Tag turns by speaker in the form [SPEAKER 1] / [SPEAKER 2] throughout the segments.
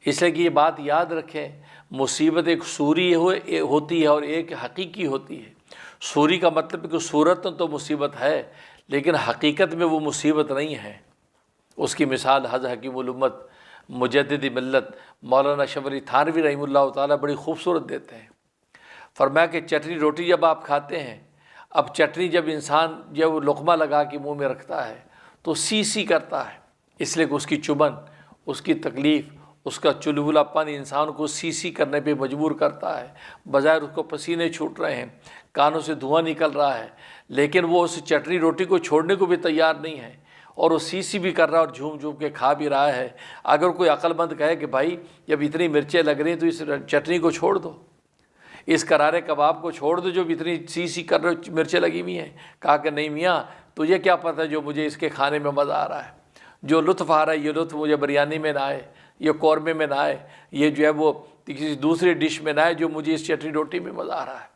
[SPEAKER 1] اس لیے کہ یہ بات یاد رکھیں، مصیبت ایک صوری ہوتی ہے اور ایک حقیقی ہوتی ہے۔ صوری کا مطلب ہے کہ صورتاً تو مصیبت ہے لیکن حقیقت میں وہ مصیبت نہیں ہے۔ اس کی مثال حضرت حکیم الامت مجدد ملت مولانا اشرف علی تھانوی رحمہ اللہ تعالیٰ بڑی خوبصورت دیتے ہیں۔ فرمایا کہ چٹنی روٹی جب آپ کھاتے ہیں، اب چٹنی جب انسان جب لقمہ لگا کے منہ میں رکھتا ہے تو سی سی کرتا ہے، اس لیے کہ اس کی چبھن، اس کی تکلیف، اس کا چلبلا پن انسان کو سی سی کرنے پہ مجبور کرتا ہے۔ بظاہر اس کو پسینے چھوٹ رہے ہیں، کانوں سے دھواں نکل رہا ہے، لیکن وہ اس چٹنی روٹی کو چھوڑنے کو بھی تیار نہیں ہے، اور وہ سی سی بھی کر رہا ہے اور جھوم جھوم کے کھا بھی رہا ہے۔ اگر کوئی عقل مند کہے کہ بھائی جب اتنی مرچیں لگ رہی ہیں تو اس چٹنی کو چھوڑ دو، اس کرارے کباب کو چھوڑ دو جو اتنی سی سی کر رہے مرچیں لگی ہوئی ہیں، کہا کہ نہیں میاں تجھے کیا پتہ جو مجھے اس کے کھانے میں مزہ آ رہا ہے، جو لطف آ رہا ہے یہ لطف مجھے بریانی میں نہ آئے، یہ قورمے میں نہ آئے، یہ جو ہے وہ کسی دوسری ڈش میں نہ آئے جو مجھے اس چٹنی روٹی میں مزہ آ رہا ہے۔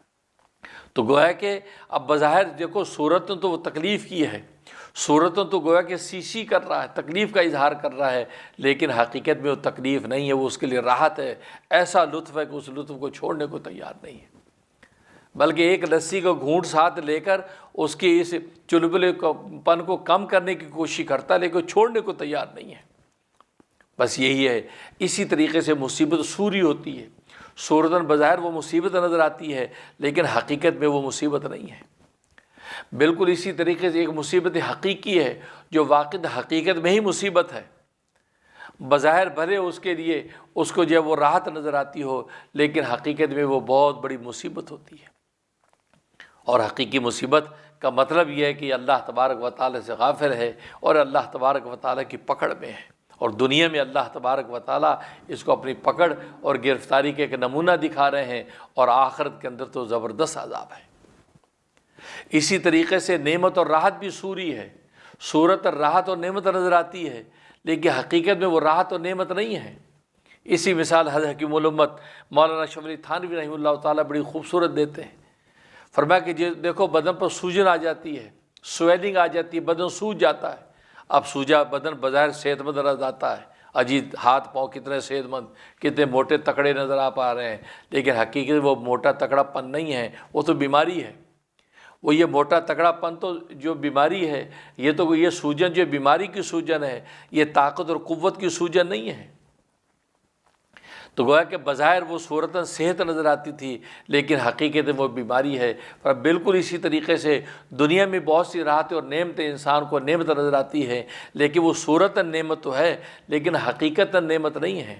[SPEAKER 1] تو گویا کہ اب بظاہر دیکھو صورتوں تو وہ تکلیف کی ہے، صورتوں تو گویا کہ سی کر رہا ہے، تکلیف کا اظہار کر رہا ہے، لیکن حقیقت میں وہ تکلیف نہیں ہے، وہ اس کے لیے راحت ہے۔ ایسا لطف ہے کہ اس لطف کو چھوڑنے کو تیار نہیں ہے، بلکہ ایک لسی کو گھونٹ ساتھ لے کر اس کے اس چلبلے پن کو کم کرنے کی کوشش کرتا ہے، لیکن چھوڑنے کو تیار نہیں ہے۔ بس یہی ہے۔ اسی طریقے سے مصیبت سوری ہوتی ہے، صورتاً بظاہر وہ مصیبت نظر آتی ہے لیکن حقیقت میں وہ مصیبت نہیں ہے۔ بالکل اسی طریقے سے ایک مصیبت حقیقی ہے جو واقع حقیقت میں ہی مصیبت ہے، بظاہر بھلے اس کے لیے اس کو جو وہ راحت نظر آتی ہو لیکن حقیقت میں وہ بہت بڑی مصیبت ہوتی ہے۔ اور حقیقی مصیبت کا مطلب یہ ہے کہ اللہ تبارک و تعالیٰ سے غافل ہے اور اللہ تبارک و تعالیٰ کی پکڑ میں ہے، اور دنیا میں اللہ تبارک و تعالیٰ اس کو اپنی پکڑ اور گرفتاری کے ایک نمونہ دکھا رہے ہیں، اور آخرت کے اندر تو زبردست عذاب ہے۔ اسی طریقے سے نعمت اور راحت بھی سوری ہے، صورت راحت اور نعمت نظر آتی ہے لیکن حقیقت میں وہ راحت اور نعمت نہیں ہے۔ اسی مثال حضرت حکیم الامت مولانا اشرف علی تھانوی رحمہ اللہ تعالیٰ بڑی خوبصورت دیتے ہیں۔ فرمایا کہ دیکھو بدن پر سوجن آ جاتی ہے، سویلنگ آ جاتی ہے، بدن سوج جاتا ہے۔ اب سوجا بدن بظاہر صحت مند نظر آتا ہے، عجیب ہاتھ پاؤں کتنے صحت مند، کتنے موٹے تکڑے نظر آ پا رہے ہیں، لیکن حقیقت وہ موٹا تکڑا پن نہیں ہے، وہ تو بیماری ہے۔ وہ یہ موٹا تکڑا پن تو جو بیماری ہے، یہ تو یہ سوجن جو بیماری کی سوجن ہے، یہ طاقت اور قوت کی سوجن نہیں ہے۔ تو گویا کہ بظاہر وہ صورتاً صحت نظر آتی تھی لیکن حقیقت میں وہ بیماری ہے۔ اور بالکل اسی طریقے سے دنیا میں بہت سی راحتیں اور نعمتیں انسان کو نعمت نظر آتی ہیں، لیکن وہ صورتاً نعمت تو ہے لیکن حقیقتاً نعمت نہیں ہے۔